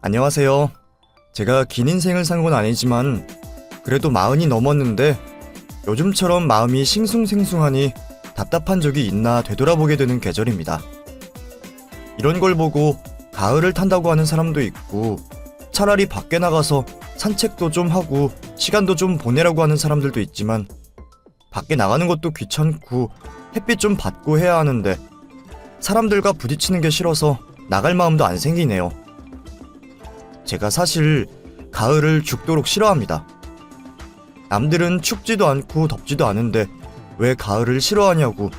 안녕하세요. 제가 긴 인생을 산 건 아니지만 그래도 40이 넘었는데 요즘처럼 마음이 싱숭생숭하니 답답한 적이 있나 되돌아보게 되는 계절입니다. 이런 걸 보고 가을을 탄다고 하는 사람도 있고 차라리 밖에 나가서 산책도 좀 하고 시간도 좀 보내라고 하는 사람들도 있지만 밖에 나가는 것도 귀찮고 햇빛 좀 받고 해야 하는데 사람들과 부딪히는 게 싫어서 나갈 마음도 안 생기네요. 제가 사실 가을을 죽도록 싫어합니다. 남들은 춥지도 않고 덥지도 않은데 왜 가을을 싫어하냐고.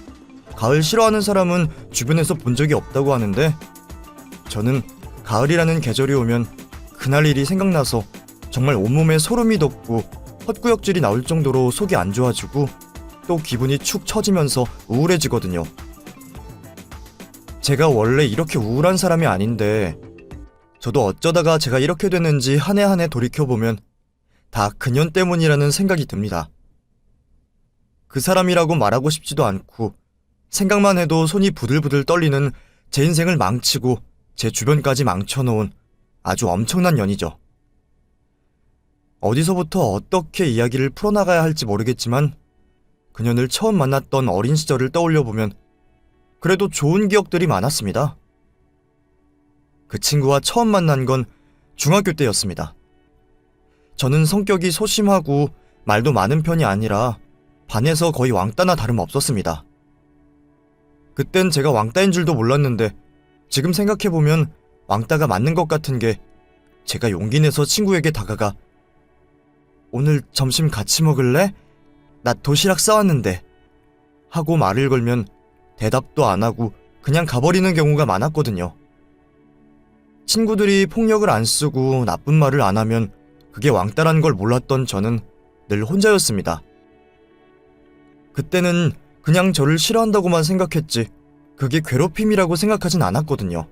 가을 싫어하는 사람은 주변에서 본 적이 없다고 하는데 저는 가을이라는 계절이 오면 그날 일이 생각나서 정말 온몸에 소름이 돋고 헛구역질이 나올 정도로 속이 안 좋아지고 또 기분이 축 처지면서 우울해지거든요. 제가 원래 이렇게 우울한 사람이 아닌데 저도 어쩌다가 제가 이렇게 됐는지 한 해 한 해 돌이켜보면 다 그년 때문이라는 생각이 듭니다. 그 사람이라고 말하고 싶지도 않고 생각만 해도 손이 부들부들 떨리는 제 인생을 망치고 제 주변까지 망쳐놓은 아주 엄청난 년이죠. 어디서부터 어떻게 이야기를 풀어나가야 할지 모르겠지만 그년을 처음 만났던 어린 시절을 떠올려보면 그래도 좋은 기억들이 많았습니다. 그 친구와 처음 만난 건 중학교 때였습니다. 저는 성격이 소심하고 말도 많은 편이 아니라 반에서 거의 왕따나 다름없었습니다. 그땐 제가 왕따인 줄도 몰랐는데 지금 생각해보면 왕따가 맞는 것 같은 게 제가 용기 내서 친구에게 다가가 오늘 점심 같이 먹을래? 나 도시락 싸왔는데 하고 말을 걸면 대답도 안 하고 그냥 가버리는 경우가 많았거든요. 친구들이 폭력을 안 쓰고 나쁜 말을 안 하면 그게 왕따라는 걸 몰랐던 저는 늘 혼자였습니다. 그때는 그냥 저를 싫어한다고만 생각했지 그게 괴롭힘이라고 생각하진 않았거든요.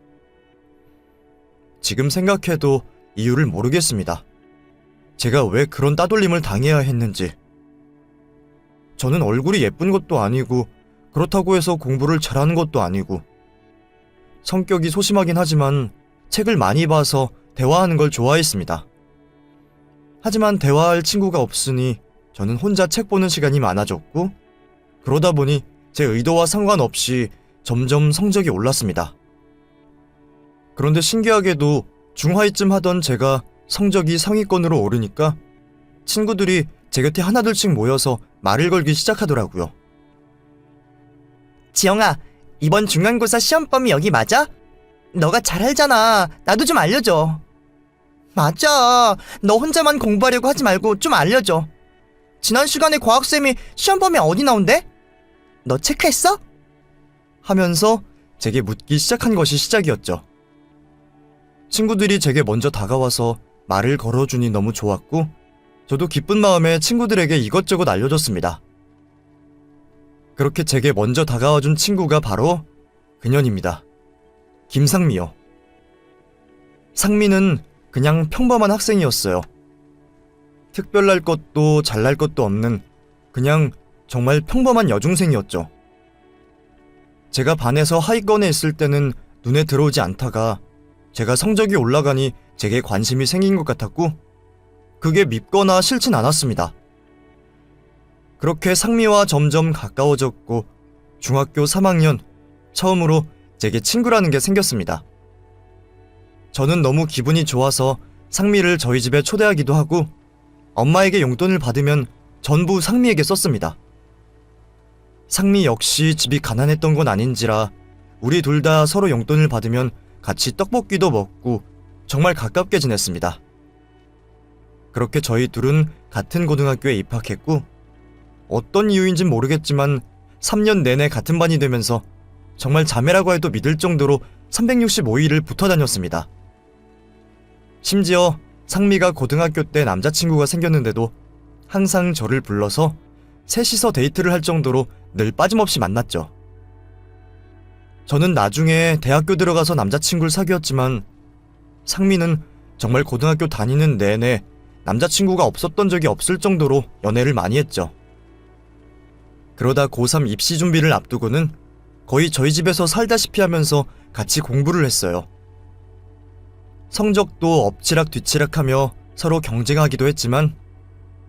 지금 생각해도 이유를 모르겠습니다. 제가 왜 그런 따돌림을 당해야 했는지. 저는 얼굴이 예쁜 것도 아니고 그렇다고 해서 공부를 잘하는 것도 아니고 성격이 소심하긴 하지만 책을 많이 봐서 대화하는 걸 좋아했습니다. 하지만 대화할 친구가 없으니 저는 혼자 책 보는 시간이 많아졌고 그러다 보니 제 의도와 상관없이 점점 성적이 올랐습니다. 그런데 신기하게도 중하위쯤 하던 제가 성적이 상위권으로 오르니까 친구들이 제 곁에 하나둘씩 모여서 말을 걸기 시작하더라고요. 지영아, 이번 중간고사 시험범위 여기 맞아? 너가 잘 알잖아. 나도 좀 알려줘. 맞아. 너 혼자만 공부하려고 하지 말고 좀 알려줘. 지난 시간에 과학쌤이 시험범위 어디 나온대? 너 체크했어? 하면서 제게 묻기 시작한 것이 시작이었죠. 친구들이 제게 먼저 다가와서 말을 걸어주니 너무 좋았고 저도 기쁜 마음에 친구들에게 이것저것 알려줬습니다. 그렇게 제게 먼저 다가와준 친구가 바로 그년입니다. 김상미요. 상미는 그냥 평범한 학생이었어요. 특별할 것도 잘날 것도 없는 그냥 정말 평범한 여중생이었죠. 제가 반에서 하위권에 있을 때는 눈에 들어오지 않다가 제가 성적이 올라가니 제게 관심이 생긴 것 같았고 그게 밉거나 싫진 않았습니다. 그렇게 상미와 점점 가까워졌고 중학교 3학년 처음으로 제게 친구라는 게 생겼습니다. 저는 너무 기분이 좋아서 상미를 저희 집에 초대하기도 하고 엄마에게 용돈을 받으면 전부 상미에게 썼습니다. 상미 역시 집이 가난했던 건 아닌지라 우리 둘 다 서로 용돈을 받으면 같이 떡볶이도 먹고 정말 가깝게 지냈습니다. 그렇게 저희 둘은 같은 고등학교에 입학했고 어떤 이유인진 모르겠지만 3년 내내 같은 반이 되면서 정말 자매라고 해도 믿을 정도로 365일을 붙어 다녔습니다. 심지어 상미가 고등학교 때 남자친구가 생겼는데도 항상 저를 불러서 셋이서 데이트를 할 정도로 늘 빠짐없이 만났죠. 저는 나중에 대학교 들어가서 남자친구를 사귀었지만 상미는 정말 고등학교 다니는 내내 남자친구가 없었던 적이 없을 정도로 연애를 많이 했죠. 그러다 고3 입시 준비를 앞두고는 거의 저희 집에서 살다시피 하면서 같이 공부를 했어요. 성적도 엎치락 뒤치락하며 서로 경쟁하기도 했지만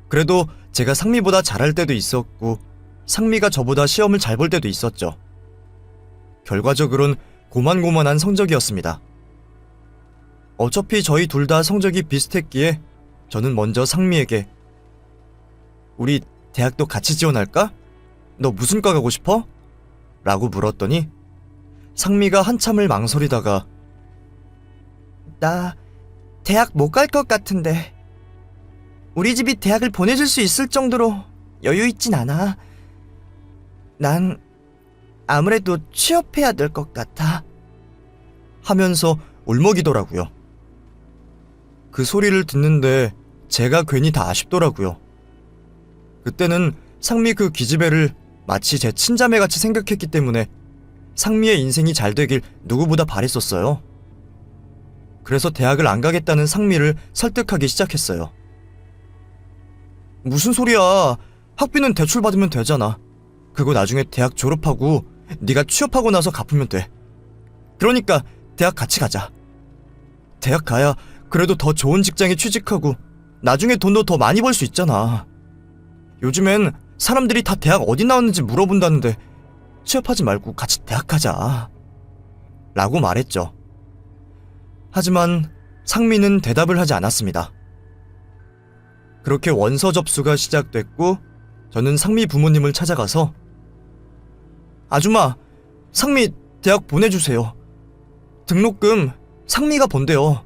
그래도 제가 상미보다 잘할 때도 있었고 상미가 저보다 시험을 잘 볼 때도 있었죠. 결과적으론 고만고만한 성적이었습니다. 어차피 저희 둘 다 성적이 비슷했기에 저는 먼저 상미에게 우리 대학도 같이 지원할까? 너 무슨 과 가고 싶어? 라고 물었더니 상미가 한참을 망설이다가 나 대학 못 갈 것 같은데. 우리 집이 대학을 보내줄 수 있을 정도로 여유 있진 않아. 난 아무래도 취업해야 될 것 같아. 하면서 울먹이더라고요. 그 소리를 듣는데 제가 괜히 다 아쉽더라고요. 그때는 상미 그 기집애를 마치 제 친자매같이 생각했기 때문에 상미의 인생이 잘 되길 누구보다 바랬었어요. 그래서 대학을 안 가겠다는 상미를 설득하기 시작했어요. 무슨 소리야. 학비는 대출 받으면 되잖아. 그거 나중에 대학 졸업하고 네가 취업하고 나서 갚으면 돼. 그러니까 대학 같이 가자. 대학 가야 그래도 더 좋은 직장에 취직하고 나중에 돈도 더 많이 벌 수 있잖아. 요즘엔 사람들이 다 대학 어디 나왔는지 물어본다는데 취업하지 말고 같이 대학 가자. 라고 말했죠. 하지만 상미는 대답을 하지 않았습니다. 그렇게 원서 접수가 시작됐고 저는 상미 부모님을 찾아가서 아줌마, 상미 대학 보내주세요. 등록금 상미가 번대요.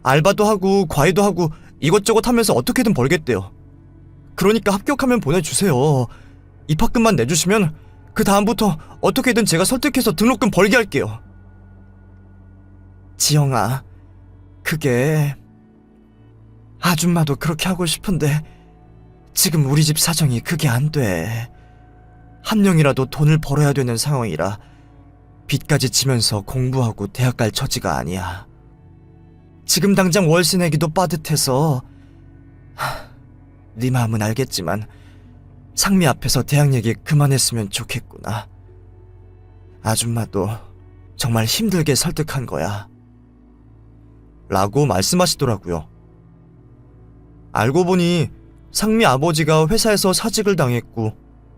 알바도 하고 과외도 하고 이것저것 하면서 어떻게든 벌겠대요. 그러니까 합격하면 보내주세요. 입학금만 내주시면 그 다음부터 어떻게든 제가 설득해서 등록금 벌게 할게요. 지영아, 그게 아줌마도 그렇게 하고 싶은데 지금 우리 집 사정이 그게 안 돼. 한 명이라도 돈을 벌어야 되는 상황이라 빚까지 지면서 공부하고 대학 갈 처지가 아니야. 지금 당장 월세 내기도 빠듯해서 네 마음은 알겠지만 상미 앞에서 대학 얘기 그만했으면 좋겠구나. 아줌마도 정말 힘들게 설득한 거야. 라고 말씀하시더라고요. 알고 보니 상미 아버지가 회사에서 사직을 당했고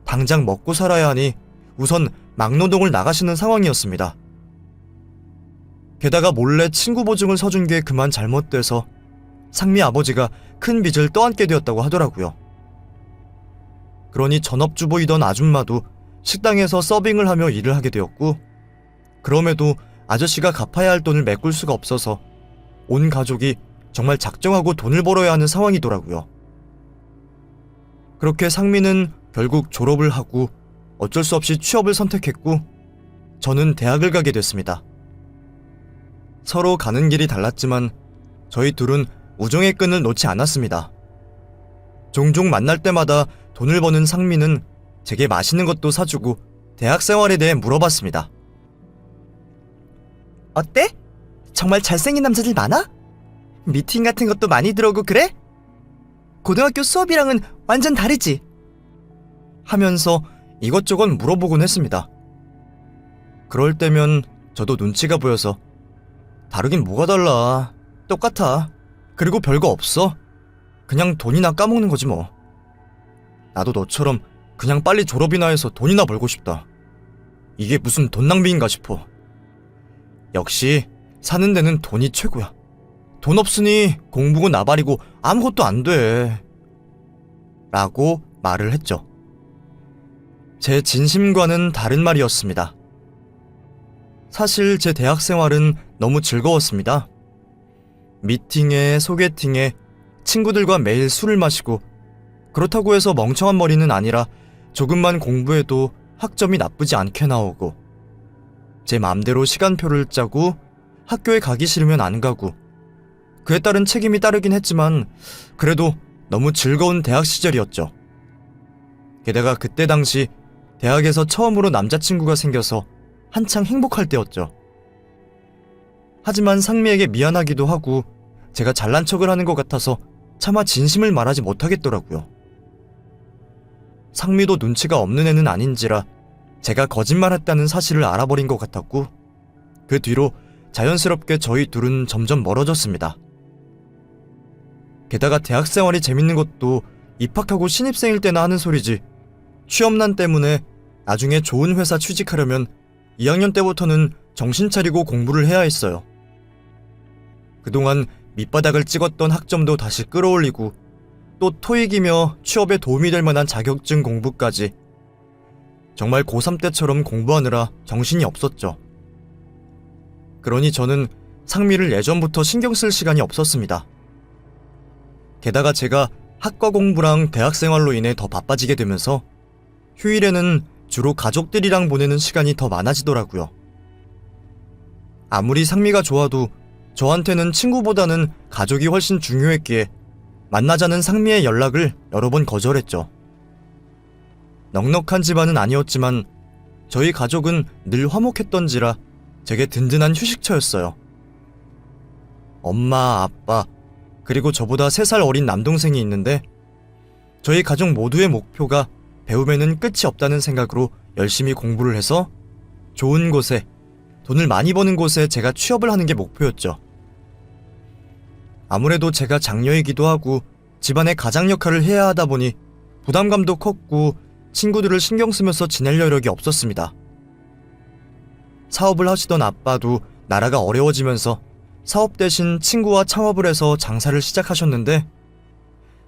당장 먹고 살아야 하니 우선 막노동을 나가시는 상황이었습니다. 게다가 몰래 친구 보증을 서준 게 그만 잘못돼서 상미 아버지가 큰 빚을 떠안게 되었다고 하더라고요. 그러니 전업주부이던 아줌마도 식당에서 서빙을 하며 일을 하게 되었고 그럼에도 아저씨가 갚아야 할 돈을 메꿀 수가 없어서 온 가족이 정말 작정하고 돈을 벌어야 하는 상황이더라고요. 그렇게 상미는 결국 졸업을 하고 어쩔 수 없이 취업을 선택했고 저는 대학을 가게 됐습니다. 서로 가는 길이 달랐지만 저희 둘은 우정의 끈을 놓지 않았습니다. 종종 만날 때마다 돈을 버는 상미는 제게 맛있는 것도 사주고 대학 생활에 대해 물어봤습니다. 어때? 정말 잘생긴 남자들 많아? 미팅 같은 것도 많이 들어오고 그래? 고등학교 수업이랑은 완전 다르지? 하면서 이것저것 물어보곤 했습니다. 그럴 때면 저도 눈치가 보여서 다르긴 뭐가 달라. 똑같아. 그리고 별거 없어. 그냥 돈이나 까먹는 거지 뭐. 나도 너처럼 그냥 빨리 졸업이나 해서 돈이나 벌고 싶다. 이게 무슨 돈 낭비인가 싶어. 역시 사는 데는 돈이 최고야. 돈 없으니 공부고 나발이고 아무것도 안 돼. 라고 말을 했죠. 제 진심과는 다른 말이었습니다. 사실 제 대학 생활은 너무 즐거웠습니다. 미팅에 소개팅에 친구들과 매일 술을 마시고 그렇다고 해서 멍청한 머리는 아니라 조금만 공부해도 학점이 나쁘지 않게 나오고 제 맘대로 시간표를 짜고 학교에 가기 싫으면 안 가고 그에 따른 책임이 따르긴 했지만 그래도 너무 즐거운 대학 시절이었죠. 게다가 그때 당시 대학에서 처음으로 남자친구가 생겨서 한창 행복할 때였죠. 하지만 상미에게 미안하기도 하고 제가 잘난 척을 하는 것 같아서 차마 진심을 말하지 못하겠더라고요. 상미도 눈치가 없는 애는 아닌지라 제가 거짓말했다는 사실을 알아버린 것 같았고 그 뒤로 자연스럽게 저희 둘은 점점 멀어졌습니다. 게다가 대학 생활이 재밌는 것도 입학하고 신입생일 때나 하는 소리지, 취업난 때문에 나중에 좋은 회사 취직하려면 2학년 때부터는 정신 차리고 공부를 해야 했어요. 그동안 밑바닥을 찍었던 학점도 다시 끌어올리고 또 토익이며 취업에 도움이 될 만한 자격증 공부까지, 정말 고3 때처럼 공부하느라 정신이 없었죠. 그러니 저는 상미를 예전부터 신경 쓸 시간이 없었습니다. 게다가 제가 학과 공부랑 대학 생활로 인해 더 바빠지게 되면서 휴일에는 주로 가족들이랑 보내는 시간이 더 많아지더라고요. 아무리 상미가 좋아도 저한테는 친구보다는 가족이 훨씬 중요했기에 만나자는 상미의 연락을 여러 번 거절했죠. 넉넉한 집안은 아니었지만 저희 가족은 늘 화목했던지라 제게 든든한 휴식처였어요. 엄마, 아빠, 그리고 저보다 3살 어린 남동생이 있는데 저희 가족 모두의 목표가 배움에는 끝이 없다는 생각으로 열심히 공부를 해서 좋은 곳에, 돈을 많이 버는 곳에 제가 취업을 하는 게 목표였죠. 아무래도 제가 장녀이기도 하고 집안의 가장 역할을 해야 하다 보니 부담감도 컸고 친구들을 신경 쓰면서 지낼 여력이 없었습니다. 사업을 하시던 아빠도 나라가 어려워지면서 사업 대신 친구와 창업을 해서 장사를 시작하셨는데,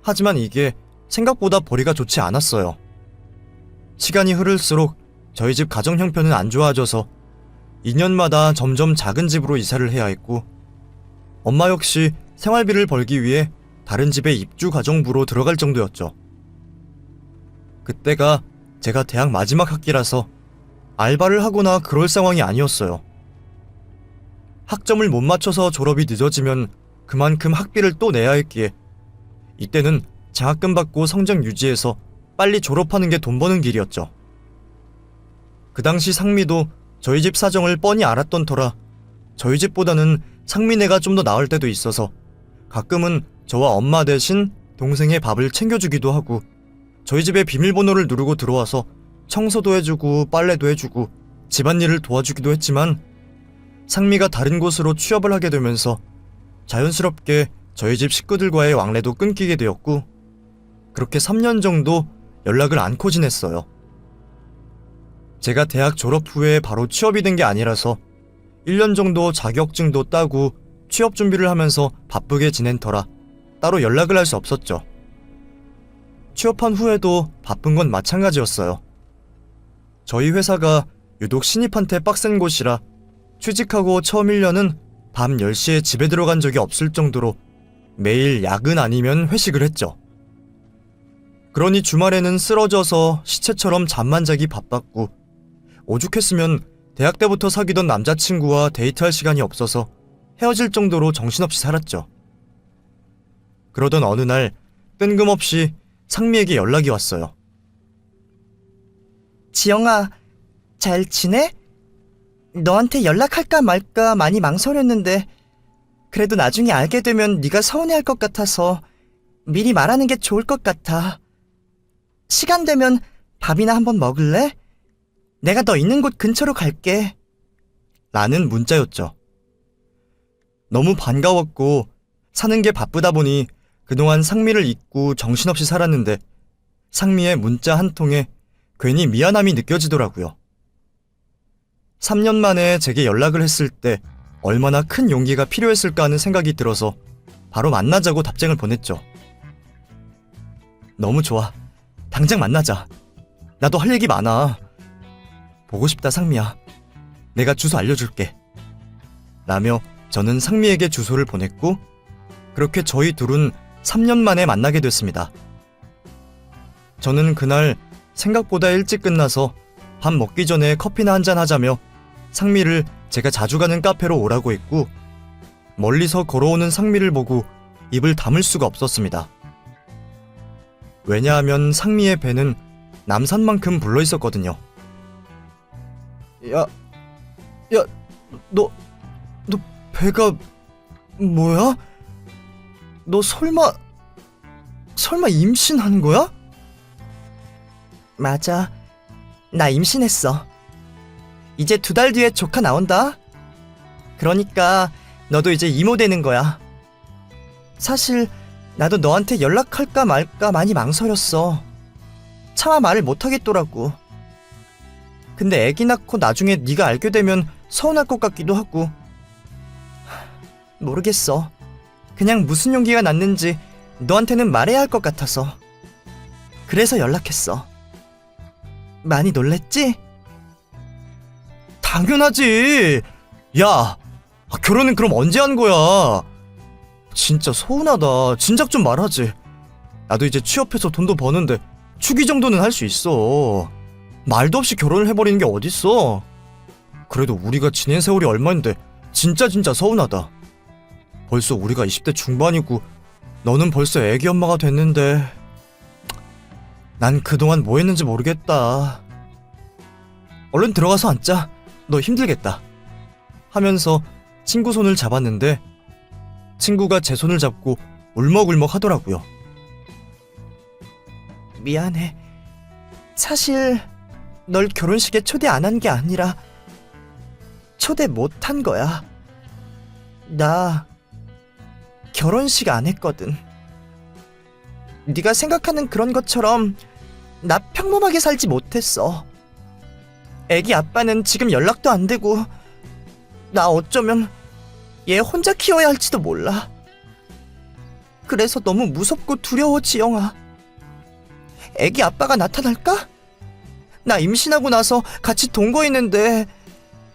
하지만 이게 생각보다 벌이가 좋지 않았어요. 시간이 흐를수록 저희 집 가정 형편은 안 좋아져서 2년마다 점점 작은 집으로 이사를 해야 했고, 엄마 역시 생활비를 벌기 위해 다른 집에 입주 가정부로 들어갈 정도였죠. 그때가 제가 대학 마지막 학기라서 알바를 하거나 그럴 상황이 아니었어요. 학점을 못 맞춰서 졸업이 늦어지면 그만큼 학비를 또 내야 했기에 이때는 장학금 받고 성적 유지해서 빨리 졸업하는 게 돈 버는 길이었죠. 그 당시 상미도 저희 집 사정을 뻔히 알았던 터라 저희 집보다는 상미네가 좀 더 나을 때도 있어서 가끔은 저와 엄마 대신 동생의 밥을 챙겨주기도 하고, 저희 집에 비밀번호를 누르고 들어와서 청소도 해주고 빨래도 해주고 집안일을 도와주기도 했지만, 상미가 다른 곳으로 취업을 하게 되면서 자연스럽게 저희 집 식구들과의 왕래도 끊기게 되었고, 그렇게 3년 정도 연락을 않고 지냈어요. 제가 대학 졸업 후에 바로 취업이 된 게 아니라서 1년 정도 자격증도 따고 취업 준비를 하면서 바쁘게 지낸 터라 따로 연락을 할 수 없었죠. 취업한 후에도 바쁜 건 마찬가지였어요. 저희 회사가 유독 신입한테 빡센 곳이라 취직하고 처음 1년은 밤 10시에 집에 들어간 적이 없을 정도로 매일 야근 아니면 회식을 했죠. 그러니 주말에는 쓰러져서 시체처럼 잠만 자기 바빴고, 오죽했으면 대학 때부터 사귀던 남자친구와 데이트할 시간이 없어서 헤어질 정도로 정신없이 살았죠. 그러던 어느 날 뜬금없이 상미에게 연락이 왔어요. 지영아, 잘 지내? 너한테 연락할까 말까 많이 망설였는데 그래도 나중에 알게 되면 네가 서운해할 것 같아서 미리 말하는 게 좋을 것 같아. 시간 되면 밥이나 한번 먹을래? 내가 너 있는 곳 근처로 갈게. 라는 문자였죠. 너무 반가웠고 사는 게 바쁘다 보니 그동안 상미를 잊고 정신없이 살았는데, 상미의 문자 한 통에 괜히 미안함이 느껴지더라고요. 3년 만에 제게 연락을 했을 때 얼마나 큰 용기가 필요했을까 하는 생각이 들어서 바로 만나자고 답장을 보냈죠. 너무 좋아. 당장 만나자. 나도 할 얘기 많아. 보고 싶다 상미야. 내가 주소 알려줄게. 라며 저는 상미에게 주소를 보냈고, 그렇게 저희 둘은 3년 만에 만나게 됐습니다. 저는 그날 생각보다 일찍 끝나서 밥 먹기 전에 커피나 한잔 하자며 상미를 제가 자주 가는 카페로 오라고 했고, 멀리서 걸어오는 상미를 보고 입을 다물 수가 없었습니다. 왜냐하면 상미의 배는 남산만큼 불러 있었거든요. 너 배가 뭐야? 너 설마 임신한 거야? 맞아. 나 임신했어. 이제 2달 뒤에 조카 나온다. 그러니까 너도 이제 이모 되는 거야. 사실 나도 너한테 연락할까 말까 많이 망설였어. 차마 말을 못하겠더라고. 근데 애기 낳고 나중에 네가 알게 되면 서운할 것 같기도 하고. 모르겠어. 그냥 무슨 용기가 났는지 너한테는 말해야 할 것 같아서. 그래서 연락했어. 많이 놀랬지? 당연하지. 야, 결혼은 그럼 언제 한 거야? 진짜 서운하다. 진작 좀 말하지. 나도 이제 취업해서 돈도 버는데 축의 정도는 할 수 있어. 말도 없이 결혼을 해버리는 게 어딨어. 그래도 우리가 지낸 세월이 얼마인데 진짜 서운하다. 벌써 우리가 20대 중반이고 너는 벌써 애기 엄마가 됐는데 난 그동안 뭐 했는지 모르겠다. 얼른 들어가서 앉자. 너 힘들겠다. 하면서 친구 손을 잡았는데 친구가 제 손을 잡고 울먹울먹 하더라고요. 미안해. 사실 널 결혼식에 초대 안 한 게 아니라 초대 못 한 거야. 나 결혼식 안 했거든. 네가 생각하는 그런 것처럼 나 평범하게 살지 못했어. 애기 아빠는 지금 연락도 안 되고 나 어쩌면 얘 혼자 키워야 할지도 몰라. 그래서 너무 무섭고 두려워, 지영아. 애기 아빠가 나타날까? 나 임신하고 나서 같이 동거했는데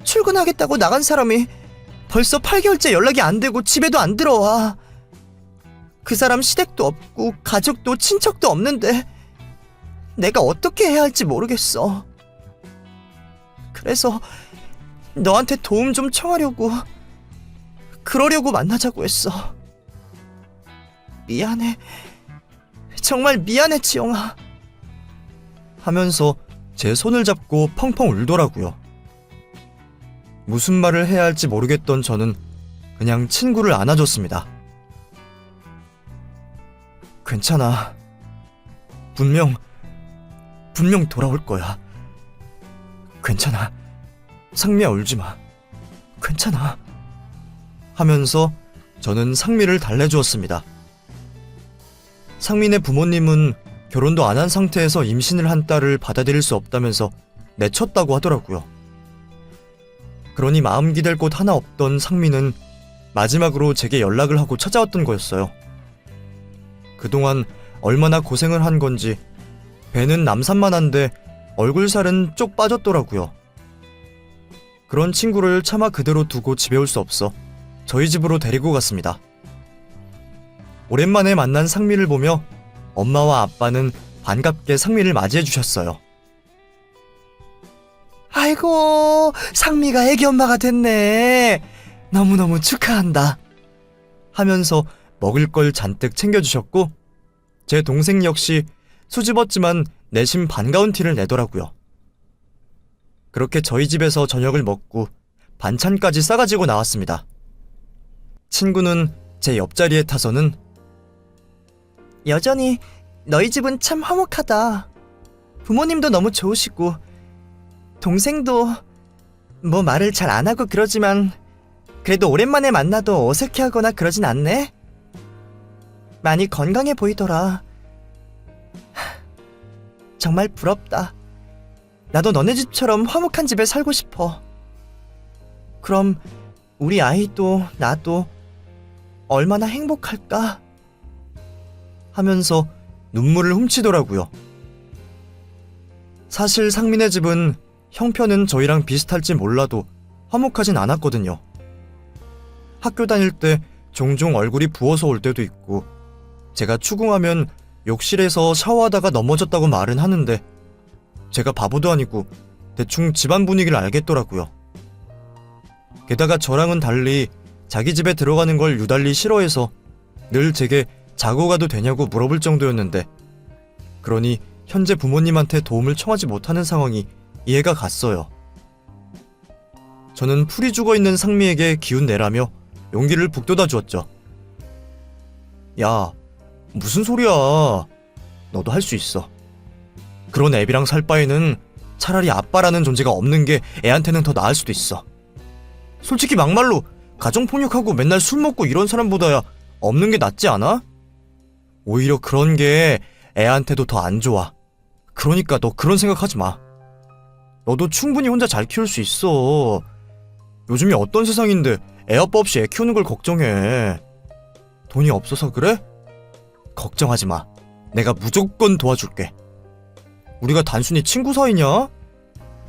출근하겠다고 나간 사람이 벌써 8개월째 연락이 안 되고 집에도 안 들어와. 그 사람 시댁도 없고 가족도 친척도 없는데 내가 어떻게 해야 할지 모르겠어. 그래서 너한테 도움 좀 청하려고, 그러려고 만나자고 했어. 미안해. 정말 미안해, 지영아. 하면서 제 손을 잡고 펑펑 울더라고요. 무슨 말을 해야 할지 모르겠던 저는 그냥 친구를 안아줬습니다. 괜찮아. 분명 돌아올 거야. 괜찮아. 상미야, 울지 마. 괜찮아. 하면서 저는 상미를 달래주었습니다. 상민의 부모님은 결혼도 안 한 상태에서 임신을 한 딸을 받아들일 수 없다면서 내쳤다고 하더라고요. 그러니 마음 기댈 곳 하나 없던 상민은 마지막으로 제게 연락을 하고 찾아왔던 거였어요. 그동안 얼마나 고생을 한 건지 배는 남산만한데 얼굴살은 쪽 빠졌더라고요. 그런 친구를 차마 그대로 두고 집에 올 수 없어 저희 집으로 데리고 갔습니다. 오랜만에 만난 상미를 보며 엄마와 아빠는 반갑게 상미를 맞이해 주셨어요. 아이고, 상미가 애기 엄마가 됐네. 너무너무 축하한다. 하면서 먹을 걸 잔뜩 챙겨주셨고 제 동생 역시 수줍었지만 내심 반가운 티를 내더라고요. 그렇게 저희 집에서 저녁을 먹고 반찬까지 싸가지고 나왔습니다. 친구는 제 옆자리에 타서는 여전히 너희 집은 참 화목하다. 부모님도 너무 좋으시고 동생도 뭐 말을 잘 안 하고 그러지만 그래도 오랜만에 만나도 어색해하거나 그러진 않네. 많이 건강해 보이더라. 정말 부럽다. 나도 너네 집처럼 화목한 집에 살고 싶어. 그럼 우리 아이도 나도 얼마나 행복할까? 하면서 눈물을 훔치더라고요. 사실 상민의 집은 형편은 저희랑 비슷할지 몰라도 화목하진 않았거든요. 학교 다닐 때 종종 얼굴이 부어서 올 때도 있고 제가 추궁하면 욕실에서 샤워하다가 넘어졌다고 말은 하는데 제가 바보도 아니고 대충 집안 분위기를 알겠더라고요. 게다가 저랑은 달리 자기 집에 들어가는 걸 유달리 싫어해서 늘 제게 자고 가도 되냐고 물어볼 정도였는데 그러니 현재 부모님한테 도움을 청하지 못하는 상황이 이해가 갔어요. 저는 풀이 죽어있는 상미에게 기운 내라며 용기를 북돋아 주었죠. 야, 무슨 소리야. 너도 할 수 있어. 그런 애비랑 살 바에는 차라리 아빠라는 존재가 없는 게 애한테는 더 나을 수도 있어. 솔직히 막말로 가정폭력하고 맨날 술 먹고 이런 사람보다야 없는 게 낫지 않아? 오히려 그런 게 애한테도 더 안 좋아. 그러니까 너 그런 생각하지 마. 너도 충분히 혼자 잘 키울 수 있어. 요즘이 어떤 세상인데 애 아빠 없이 애 키우는 걸 걱정해. 돈이 없어서 그래? 걱정하지 마. 내가 무조건 도와줄게. 우리가 단순히 친구 사이냐?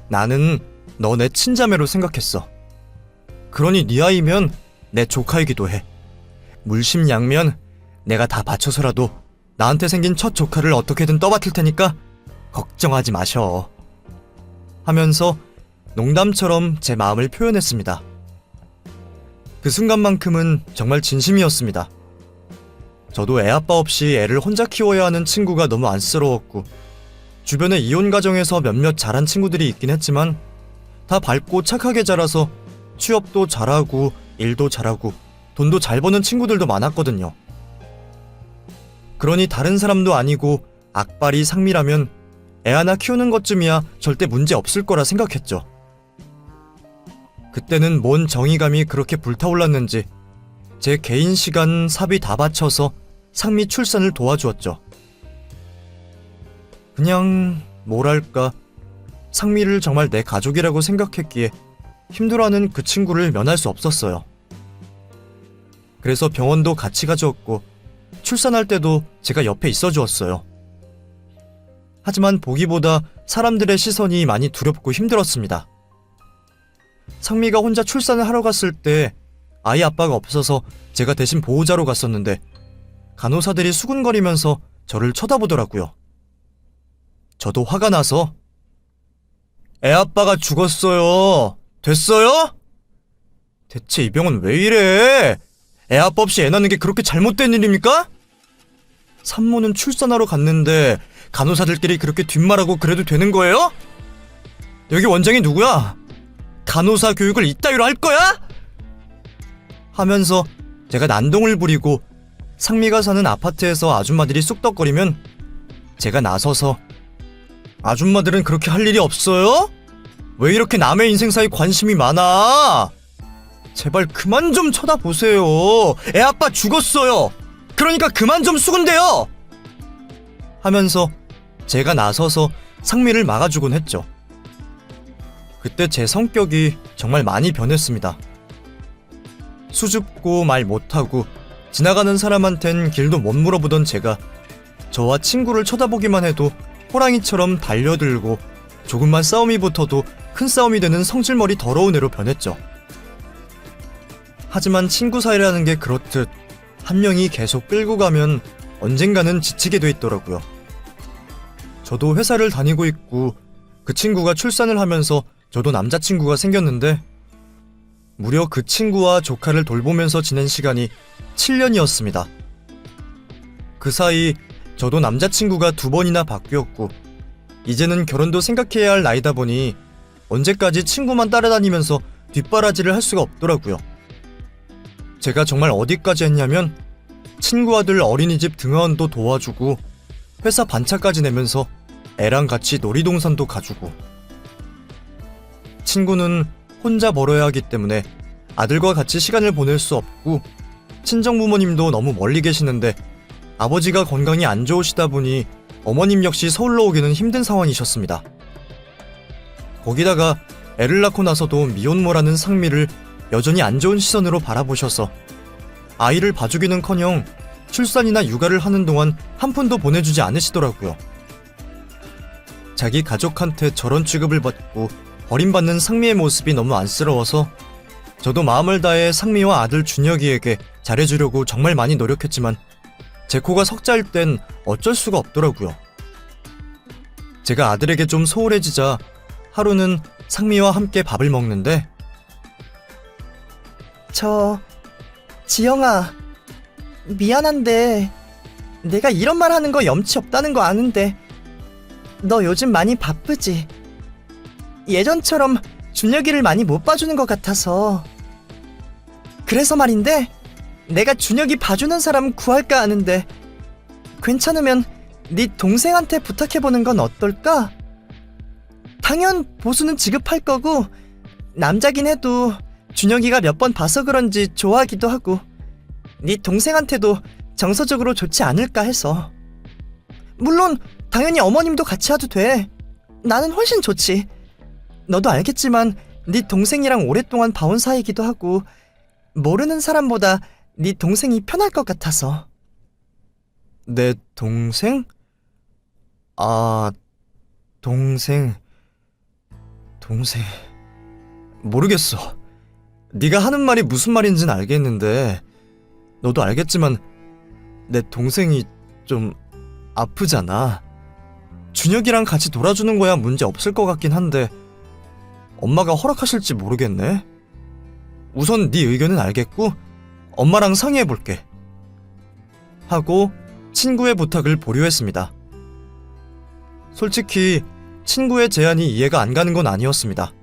나는 너 내 친자매로 생각했어. 그러니 네 아이면 내 조카이기도 해. 물심양면 내가 다 바쳐서라도 나한테 생긴 첫 조카를 어떻게든 떠받을 테니까 걱정하지 마셔. 하면서 농담처럼 제 마음을 표현했습니다. 그 순간만큼은 정말 진심이었습니다. 저도 애 아빠 없이 애를 혼자 키워야 하는 친구가 너무 안쓰러웠고, 주변에 이혼 가정에서 몇몇 잘한 친구들이 있긴 했지만 다 밝고 착하게 자라서 취업도 잘하고 일도 잘하고 돈도 잘 버는 친구들도 많았거든요. 그러니 다른 사람도 아니고 악바리 상미라면 애 하나 키우는 것쯤이야 절대 문제 없을 거라 생각했죠. 그때는 뭔 정의감이 그렇게 불타올랐는지 제 개인 시간 사비 다 바쳐서 상미 출산을 도와주었죠. 그냥 뭐랄까, 상미를 정말 내 가족이라고 생각했기에 힘들어하는 그 친구를 면할 수 없었어요. 그래서 병원도 같이 가주었고 출산할 때도 제가 옆에 있어주었어요. 하지만 보기보다 사람들의 시선이 많이 두렵고 힘들었습니다. 상미가 혼자 출산을 하러 갔을 때 아이 아빠가 없어서 제가 대신 보호자로 갔었는데 간호사들이 수군거리면서 저를 쳐다보더라고요. 저도 화가 나서 애 아빠가 죽었어요. 됐어요? 대체 이 병은 왜 이래? 애 아빠 없이 애 낳는 게 그렇게 잘못된 일입니까? 산모는 출산하러 갔는데 간호사들끼리 그렇게 뒷말하고 그래도 되는 거예요? 여기 원장이 누구야? 간호사 교육을 이따위로 할 거야? 하면서 제가 난동을 부리고 상미가 사는 아파트에서 아줌마들이 쑥덕거리면 제가 나서서 아줌마들은 그렇게 할 일이 없어요? 왜 이렇게 남의 인생사에 관심이 많아? 제발 그만 좀 쳐다보세요. 애 아빠 죽었어요. 그러니까 그만 좀 수군대요. 하면서 제가 나서서 상미를 막아주곤 했죠. 그때 제 성격이 정말 많이 변했습니다. 수줍고 말 못하고 지나가는 사람한텐 길도 못 물어보던 제가 저와 친구를 쳐다보기만 해도 호랑이처럼 달려들고 조금만 싸움이 붙어도 큰 싸움이 되는 성질머리 더러운 애로 변했죠. 하지만 친구 사이라는 게 그렇듯 한 명이 계속 끌고 가면 언젠가는 지치게 돼 있더라고요. 저도 회사를 다니고 있고 그 친구가 출산을 하면서 저도 남자친구가 생겼는데 무려 그 친구와 조카를 돌보면서 지낸 시간이 7년이었습니다. 그 사이 저도 남자친구가 2번이나 바뀌었고 이제는 결혼도 생각해야 할 나이다 보니 언제까지 친구만 따라다니면서 뒷바라지를 할 수가 없더라고요. 제가 정말 어디까지 했냐면 친구 아들 어린이집 등하원도 도와주고 회사 반차까지 내면서 애랑 같이 놀이동산도 가주고, 친구는 혼자 벌어야 하기 때문에 아들과 같이 시간을 보낼 수 없고 친정 부모님도 너무 멀리 계시는데 아버지가 건강이 안 좋으시다 보니 어머님 역시 서울로 오기는 힘든 상황이셨습니다. 거기다가 애를 낳고 나서도 미혼모라는 상미를 여전히 안 좋은 시선으로 바라보셔서 아이를 봐주기는커녕 출산이나 육아를 하는 동안 한 푼도 보내주지 않으시더라고요. 자기 가족한테 저런 취급을 받고 버림받는 상미의 모습이 너무 안쓰러워서 저도 마음을 다해 상미와 아들 준혁이에게 잘해주려고 정말 많이 노력했지만 제 코가 석자일 땐 어쩔 수가 없더라고요. 제가 아들에게 좀 소홀해지자 하루는 상미와 함께 밥을 먹는데 지영아, 미안한데 내가 이런 말 하는 거 염치 없다는 거 아는데 너 요즘 많이 바쁘지? 예전처럼 준혁이를 많이 못 봐주는 것 같아서. 그래서 말인데 내가 준혁이 봐주는 사람 구할까 하는데 괜찮으면 네 동생한테 부탁해보는 건 어떨까? 당연 보수는 지급할 거고 남자긴 해도 준혁이가 몇 번 봐서 그런지 좋아하기도 하고 네 동생한테도 정서적으로 좋지 않을까 해서. 물론 당연히 어머님도 같이 와도 돼. 나는 훨씬 좋지. 너도 알겠지만 네 동생이랑 오랫동안 봐온 사이이기도 하고 모르는 사람보다 네 동생이 편할 것 같아서. 내 동생? 아, 동생... 모르겠어. 네가 하는 말이 무슨 말인지는 알겠는데 너도 알겠지만 내 동생이 좀 아프잖아. 준혁이랑 같이 놀아주는 거야 문제 없을 것 같긴 한데 엄마가 허락하실지 모르겠네. 우선 네 의견은 알겠고 엄마랑 상의해볼게 하고 친구의 부탁을 보류했습니다. 솔직히 친구의 제안이 이해가 안 가는 건 아니었습니다.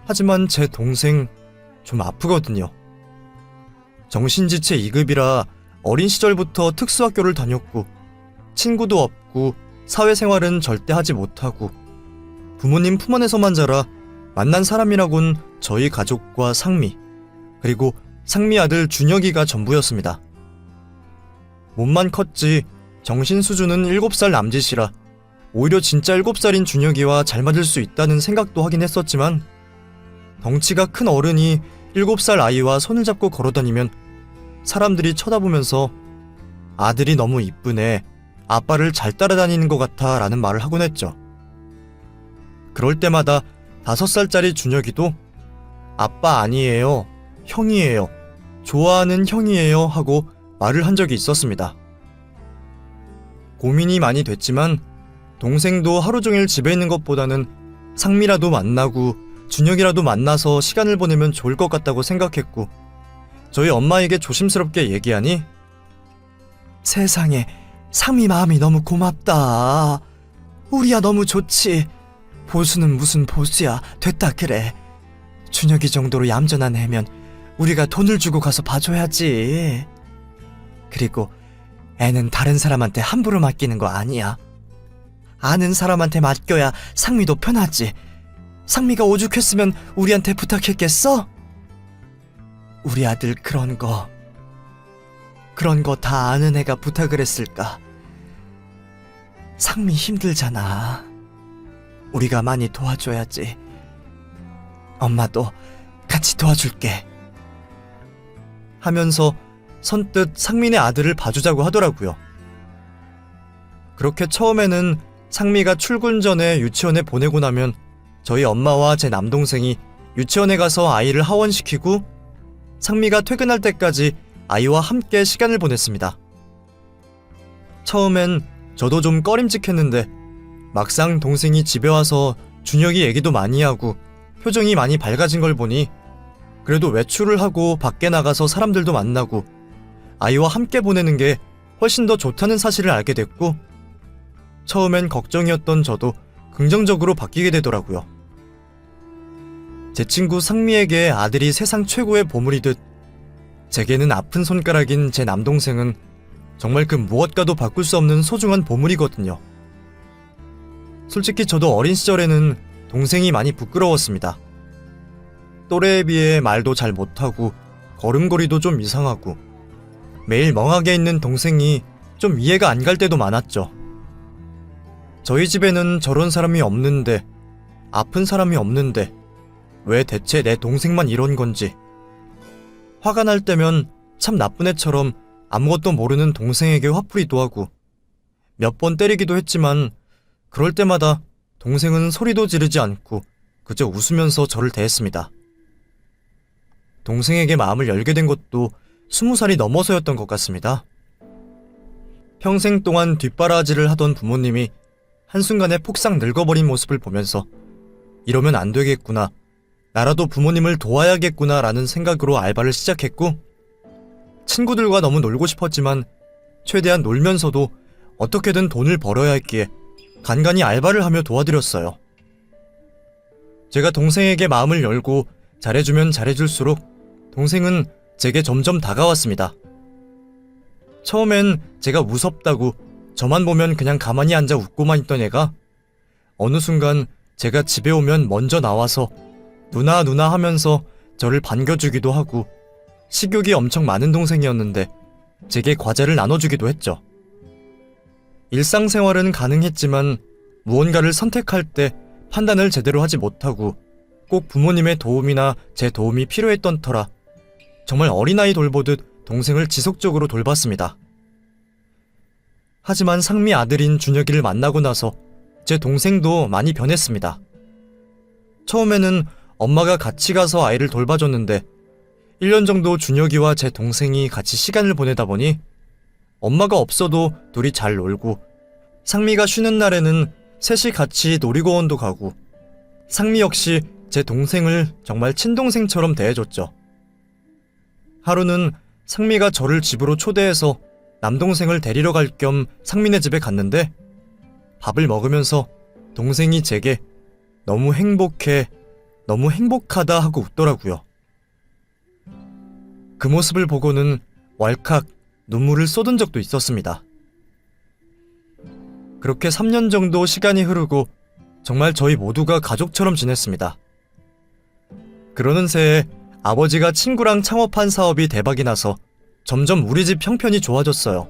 하지만 제 동생 좀 아프거든요. 정신지체 2급이라 어린 시절부터 특수학교를 다녔고 친구도 없고 사회생활은 절대 하지 못하고 부모님 품 안에서만 자라 만난 사람이라곤 저희 가족과 상미, 그리고 상미 아들 준혁이가 전부였습니다. 몸만 컸지 정신 수준은 7살 남짓이라 오히려 진짜 7살인 준혁이와 잘 맞을 수 있다는 생각도 하긴 했었지만 덩치가 큰 어른이 7살 아이와 손을 잡고 걸어다니면 사람들이 쳐다보면서 아들이 너무 이쁘네, 아빠를 잘 따라다니는 것 같아 라는 말을 하곤 했죠. 그럴 때마다 5살짜리 준혁이도 아빠 아니에요, 형이에요, 좋아하는 형이에요 하고 말을 한 적이 있었습니다. 고민이 많이 됐지만 동생도 하루 종일 집에 있는 것보다는 상미라도 만나고 준혁이라도 만나서 시간을 보내면 좋을 것 같다고 생각했고 저희 엄마에게 조심스럽게 얘기하니 세상에 상미 마음이 너무 고맙다. 우리야 너무 좋지. 보수는 무슨 보수야. 됐다 그래. 준혁이 정도로 얌전한 애면 우리가 돈을 주고 가서 봐줘야지. 그리고 애는 다른 사람한테 함부로 맡기는 거 아니야. 아는 사람한테 맡겨야 상미도 편하지. 상미가 오죽했으면 우리한테 부탁했겠어? 우리 아들 그런 거 다 아는 애가 부탁을 했을까? 상미 힘들잖아. 우리가 많이 도와줘야지. 엄마도 같이 도와줄게 하면서 선뜻 상민의 아들을 봐주자고 하더라고요. 그렇게 처음에는 상미가 출근 전에 유치원에 보내고 나면 저희 엄마와 제 남동생이 유치원에 가서 아이를 하원시키고 상미가 퇴근할 때까지 아이와 함께 시간을 보냈습니다. 처음엔 저도 좀 꺼림칙했는데 막상 동생이 집에 와서 준혁이 얘기도 많이 하고 표정이 많이 밝아진 걸 보니 그래도 외출을 하고 밖에 나가서 사람들도 만나고 아이와 함께 보내는 게 훨씬 더 좋다는 사실을 알게 됐고 처음엔 걱정이었던 저도 긍정적으로 바뀌게 되더라고요. 제 친구 상미에게 아들이 세상 최고의 보물이듯 제게는 아픈 손가락인 제 남동생은 정말 그 무엇과도 바꿀 수 없는 소중한 보물이거든요. 솔직히 저도 어린 시절에는 동생이 많이 부끄러웠습니다. 또래에 비해 말도 잘 못하고 걸음걸이도 좀 이상하고 매일 멍하게 있는 동생이 좀 이해가 안 갈 때도 많았죠. 저희 집에는 저런 사람이 없는데, 아픈 사람이 없는데 왜 대체 내 동생만 이런 건지. 화가 날 때면 참 나쁜 애처럼 아무것도 모르는 동생에게 화풀이도 하고 몇 번 때리기도 했지만 그럴 때마다 동생은 소리도 지르지 않고 그저 웃으면서 저를 대했습니다. 동생에게 마음을 열게 된 것도 20살이 넘어서였던 것 같습니다. 평생 동안 뒷바라지를 하던 부모님이 한순간에 폭삭 늙어버린 모습을 보면서 이러면 안 되겠구나, 나라도 부모님을 도와야겠구나 라는 생각으로 알바를 시작했고 친구들과 너무 놀고 싶었지만 최대한 놀면서도 어떻게든 돈을 벌어야 했기에 간간히 알바를 하며 도와드렸어요. 제가 동생에게 마음을 열고 잘해주면 잘해줄수록 동생은 제게 점점 다가왔습니다. 처음엔 제가 무섭다고 저만 보면 그냥 가만히 앉아 웃고만 있던 애가 어느 순간 제가 집에 오면 먼저 나와서 누나 하면서 저를 반겨주기도 하고 식욕이 엄청 많은 동생이었는데 제게 과제를 나눠주기도 했죠. 일상생활은 가능했지만 무언가를 선택할 때 판단을 제대로 하지 못하고 꼭 부모님의 도움이나 제 도움이 필요했던 터라 정말 어린아이 돌보듯 동생을 지속적으로 돌봤습니다. 하지만 상미 아들인 준혁이를 만나고 나서 제 동생도 많이 변했습니다. 처음에는 엄마가 같이 가서 아이를 돌봐줬는데 1년 정도 준혁이와 제 동생이 같이 시간을 보내다 보니 엄마가 없어도 둘이 잘 놀고 상미가 쉬는 날에는 셋이 같이 놀이공원도 가고 상미 역시 제 동생을 정말 친동생처럼 대해줬죠. 하루는 상미가 저를 집으로 초대해서 남동생을 데리러 갈 겸 상민의 집에 갔는데 밥을 먹으면서 동생이 제게 너무 행복해, 너무 행복하다 하고 웃더라고요. 그 모습을 보고는 왈칵 눈물을 쏟은 적도 있었습니다. 그렇게 3년 정도 시간이 흐르고 정말 저희 모두가 가족처럼 지냈습니다. 그러는 새에 아버지가 친구랑 창업한 사업이 대박이 나서 점점 우리 집 형편이 좋아졌어요.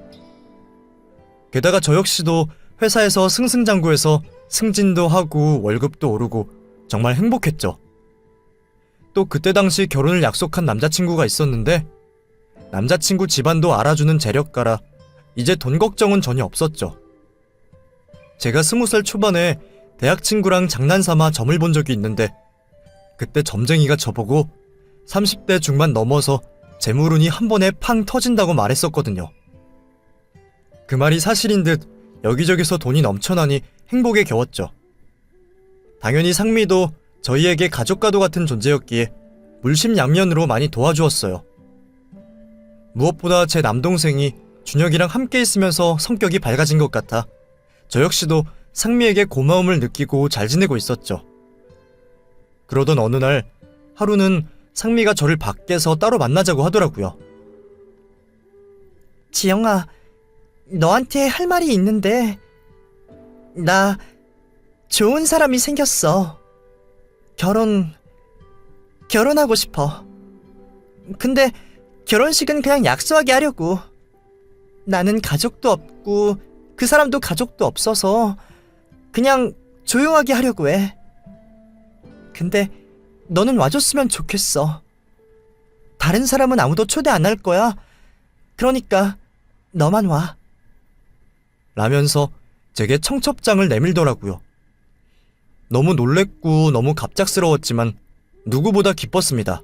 게다가 저 역시도 회사에서 승승장구해서 승진도 하고 월급도 오르고 정말 행복했죠. 또 그때 당시 결혼을 약속한 남자친구가 있었는데 남자친구 집안도 알아주는 재력가라 이제 돈 걱정은 전혀 없었죠. 제가 20살 초반에 대학 친구랑 장난삼아 점을 본 적이 있는데 그때 점쟁이가 저보고 30대 중반 넘어서 재물운이 한 번에 팡 터진다고 말했었거든요. 그 말이 사실인 듯 여기저기서 돈이 넘쳐나니 행복에 겨웠죠. 당연히 상미도 저희에게 가족과도 같은 존재였기에 물심양면으로 많이 도와주었어요. 무엇보다 제 남동생이 준혁이랑 함께 있으면서 성격이 밝아진 것 같아 저 역시도 상미에게 고마움을 느끼고 잘 지내고 있었죠. 그러던 어느 날 하루는 상미가 저를 밖에서 따로 만나자고 하더라고요. 지영아, 너한테 할 말이 있는데 나 좋은 사람이 생겼어. 결혼하고 싶어. 근데 결혼식은 그냥 약소하게 하려고. 나는 가족도 없고 그 사람도 가족도 없어서 그냥 조용하게 하려고 해. 근데 너는 와줬으면 좋겠어. 다른 사람은 아무도 초대 안 할 거야. 그러니까 너만 와. 라면서 제게 청첩장을 내밀더라고요. 너무 놀랬고 너무 갑작스러웠지만 누구보다 기뻤습니다.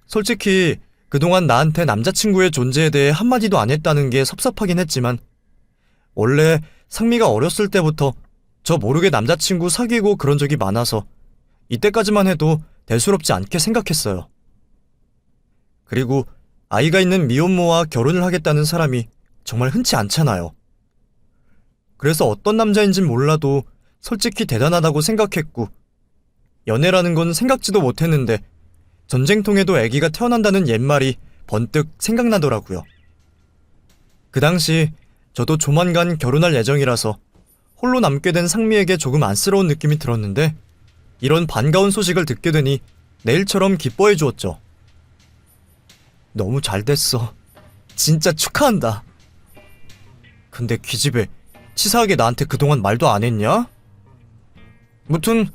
솔직히 그동안 나한테 남자친구의 존재에 대해 한마디도 안 했다는 게 섭섭하긴 했지만 원래 상미가 어렸을 때부터 저 모르게 남자친구 사귀고 그런 적이 많아서 이때까지만 해도 대수롭지 않게 생각했어요. 그리고 아이가 있는 미혼모와 결혼을 하겠다는 사람이 정말 흔치 않잖아요. 그래서 어떤 남자인진 몰라도 솔직히 대단하다고 생각했고 연애라는 건 생각지도 못했는데 전쟁통에도 아기가 태어난다는 옛말이 번뜩 생각나더라고요. 그 당시 저도 조만간 결혼할 예정이라서 홀로 남게 된 상미에게 조금 안쓰러운 느낌이 들었는데 이런 반가운 소식을 듣게 되니 내일처럼 기뻐해 주었죠. 너무 잘 됐어. 진짜 축하한다. 근데 기집애 치사하게 나한테 그동안 말도 안 했냐? 무튼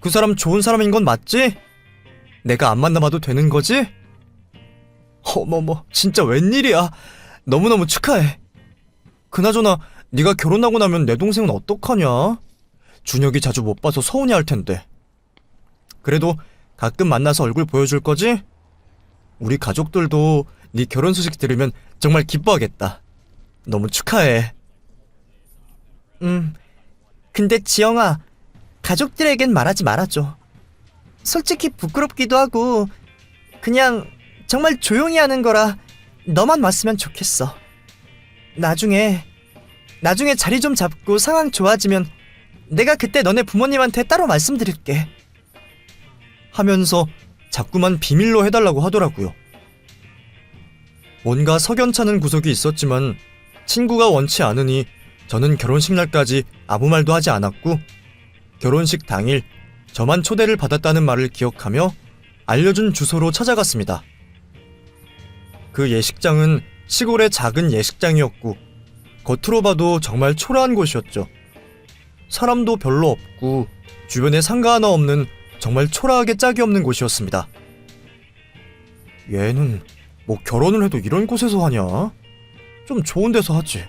그 사람 좋은 사람인 건 맞지? 내가 안 만나봐도 되는 거지? 어머머, 진짜 웬일이야. 너무너무 축하해. 그나저나 네가 결혼하고 나면 내 동생은 어떡하냐? 준혁이 자주 못 봐서 서운해할 텐데. 그래도 가끔 만나서 얼굴 보여줄 거지? 우리 가족들도 네 결혼 소식 들으면 정말 기뻐하겠다. 너무 축하해. 근데 지영아, 가족들에겐 말하지 말아줘. 솔직히 부끄럽기도 하고 그냥 정말 조용히 하는 거라 너만 왔으면 좋겠어. 나중에 자리 좀 잡고 상황 좋아지면 내가 그때 너네 부모님한테 따로 말씀드릴게. 하면서 자꾸만 비밀로 해달라고 하더라고요. 뭔가 석연찮은 구석이 있었지만 친구가 원치 않으니 저는 결혼식 날까지 아무 말도 하지 않았고 결혼식 당일 저만 초대를 받았다는 말을 기억하며 알려준 주소로 찾아갔습니다. 그 예식장은 시골의 작은 예식장이었고 겉으로 봐도 정말 초라한 곳이었죠. 사람도 별로 없고 주변에 상가 하나 없는 정말 초라하게 짝이 없는 곳이었습니다. 얘는 뭐 결혼을 해도 이런 곳에서 하냐? 좀 좋은 데서 하지.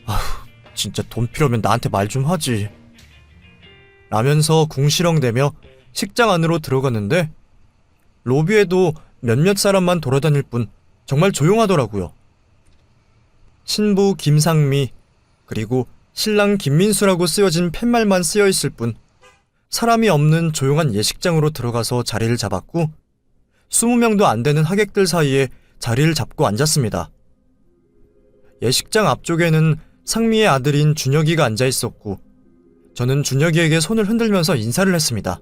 아휴, 진짜 돈 필요하면 나한테 말 좀 하지. 라면서 궁시렁대며 식장 안으로 들어갔는데 로비에도 몇몇 사람만 돌아다닐 뿐 정말 조용하더라고요. 신부 김상미 그리고 신랑 김민수라고 쓰여진 팻말만 쓰여있을 뿐 사람이 없는 조용한 예식장으로 들어가서 자리를 잡았고 20명도 안 되는 하객들 사이에 자리를 잡고 앉았습니다. 예식장 앞쪽에는 상미의 아들인 준혁이가 앉아있었고 저는 준혁이에게 손을 흔들면서 인사를 했습니다.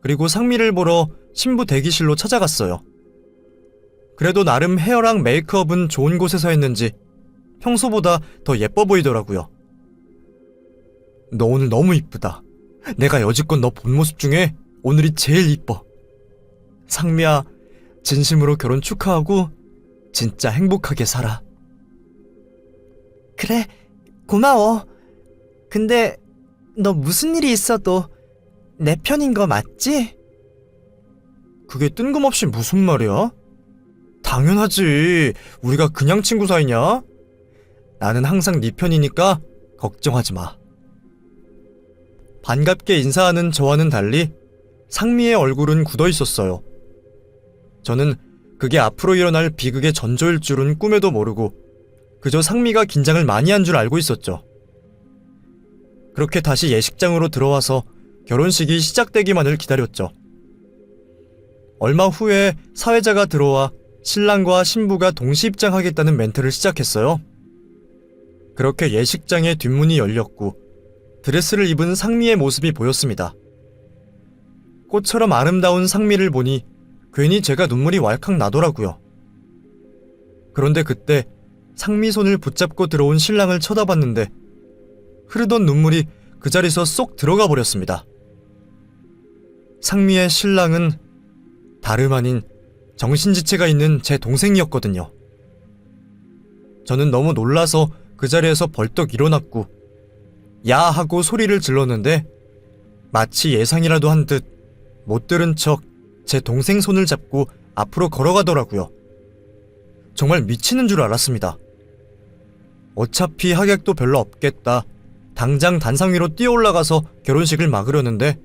그리고 상미를 보러 신부 대기실로 찾아갔어요. 그래도 나름 헤어랑 메이크업은 좋은 곳에서 했는지 평소보다 더 예뻐 보이더라고요. 너 오늘 너무 이쁘다. 내가 여지껏 너 본 모습 중에 오늘이 제일 이뻐. 상미야, 진심으로 결혼 축하하고 진짜 행복하게 살아. 그래, 고마워. 근데 너 무슨 일이 있어도 내 편인 거 맞지? 그게 뜬금없이 무슨 말이야? 당연하지. 우리가 그냥 친구 사이냐? 나는 항상 네 편이니까 걱정하지 마. 반갑게 인사하는 저와는 달리 상미의 얼굴은 굳어 있었어요. 저는 그게 앞으로 일어날 비극의 전조일 줄은 꿈에도 모르고 그저 상미가 긴장을 많이 한 줄 알고 있었죠. 그렇게 다시 예식장으로 들어와서 결혼식이 시작되기만을 기다렸죠. 얼마 후에 사회자가 들어와 신랑과 신부가 동시 입장하겠다는 멘트를 시작했어요. 그렇게 예식장의 뒷문이 열렸고 드레스를 입은 상미의 모습이 보였습니다. 꽃처럼 아름다운 상미를 보니 괜히 제가 눈물이 왈칵 나더라고요. 그런데 그때 상미 손을 붙잡고 들어온 신랑을 쳐다봤는데 흐르던 눈물이 그 자리에서 쏙 들어가 버렸습니다. 상미의 신랑은 다름 아닌 정신지체가 있는 제 동생이었거든요. 저는 너무 놀라서 그 자리에서 벌떡 일어났고 야 하고 소리를 질렀는데 마치 예상이라도 한 듯 못 들은 척 제 동생 손을 잡고 앞으로 걸어가더라고요. 정말 미치는 줄 알았습니다. 어차피 하객도 별로 없겠다. 당장 단상 위로 뛰어 올라가서 결혼식을 막으려는데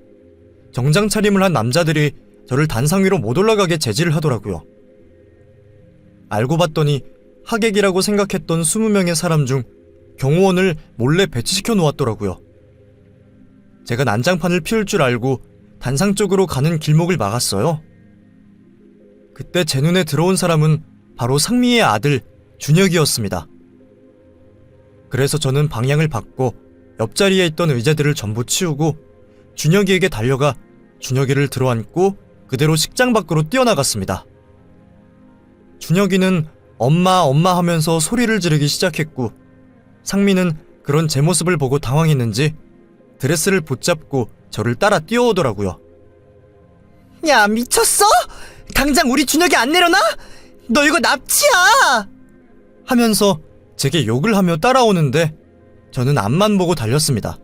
정장 차림을 한 남자들이 저를 단상 위로 못 올라가게 제지를 하더라고요. 알고 봤더니 하객이라고 생각했던 20명의 사람 중 경호원을 몰래 배치시켜 놓았더라고요. 제가 난장판을 피울 줄 알고 단상 쪽으로 가는 길목을 막았어요. 그때 제 눈에 들어온 사람은 바로 상미의 아들 준혁이었습니다. 그래서 저는 방향을 바꿔 옆자리에 있던 의자들을 전부 치우고 준혁이에게 달려가 준혁이를 들어안고 그대로 식장 밖으로 뛰어나갔습니다. 준혁이는 엄마 엄마 하면서 소리를 지르기 시작했고 상미는 그런 제 모습을 보고 당황했는지 드레스를 붙잡고 저를 따라 뛰어오더라고요. 야, 미쳤어? 당장 우리 준혁이 안 내려놔? 너 이거 납치야! 하면서 제게 욕을 하며 따라오는데 저는 앞만 보고 달렸습니다.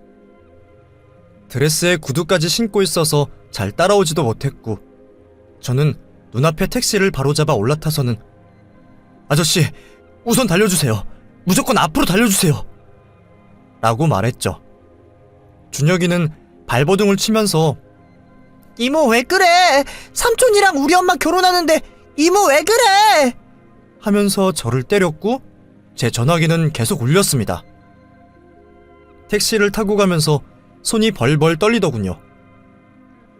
드레스에 구두까지 신고 있어서 잘 따라오지도 못했고 저는 눈앞에 택시를 바로잡아 올라타서는 아저씨, 우선 달려주세요. 무조건 앞으로 달려주세요. 라고 말했죠. 준혁이는 발버둥을 치면서 이모 왜 그래? 삼촌이랑 우리 엄마 결혼하는데 이모 왜 그래? 하면서 저를 때렸고 제 전화기는 계속 울렸습니다. 택시를 타고 가면서 손이 벌벌 떨리더군요.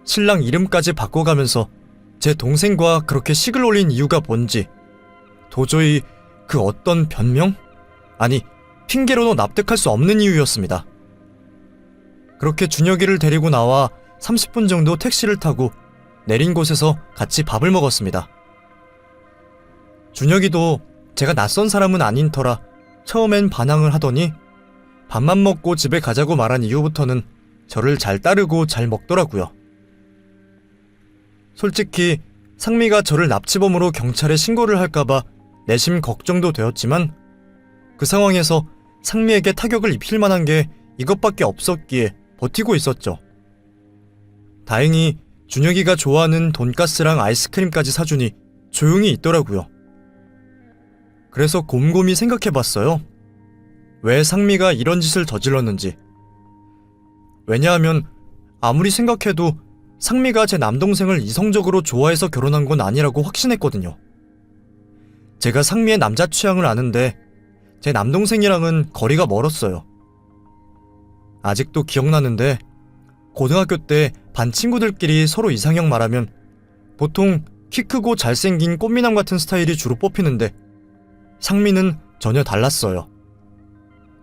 신랑 이름까지 바꿔가면서 제 동생과 그렇게 식을 올린 이유가 뭔지 도저히 그 어떤 변명? 아니, 핑계로도 납득할 수 없는 이유였습니다. 그렇게 준혁이를 데리고 나와 30분 정도 택시를 타고 내린 곳에서 같이 밥을 먹었습니다. 준혁이도 제가 낯선 사람은 아닌 터라 처음엔 반항을 하더니 밥만 먹고 집에 가자고 말한 이후부터는 저를 잘 따르고 잘 먹더라고요. 솔직히 상미가 저를 납치범으로 경찰에 신고를 할까봐 내심 걱정도 되었지만 그 상황에서 상미에게 타격을 입힐 만한 게 이것밖에 없었기에 버티고 있었죠. 다행히 준혁이가 좋아하는 돈가스랑 아이스크림까지 사주니 조용히 있더라고요. 그래서 곰곰이 생각해봤어요. 왜 상미가 이런 짓을 저질렀는지. 왜냐하면 아무리 생각해도 상미가 제 남동생을 이성적으로 좋아해서 결혼한 건 아니라고 확신했거든요. 제가 상미의 남자 취향을 아는데 제 남동생이랑은 거리가 멀었어요. 아직도 기억나는데 고등학교 때 반 친구들끼리 서로 이상형 말하면 보통 키 크고 잘생긴 꽃미남 같은 스타일이 주로 뽑히는데 상미는 전혀 달랐어요.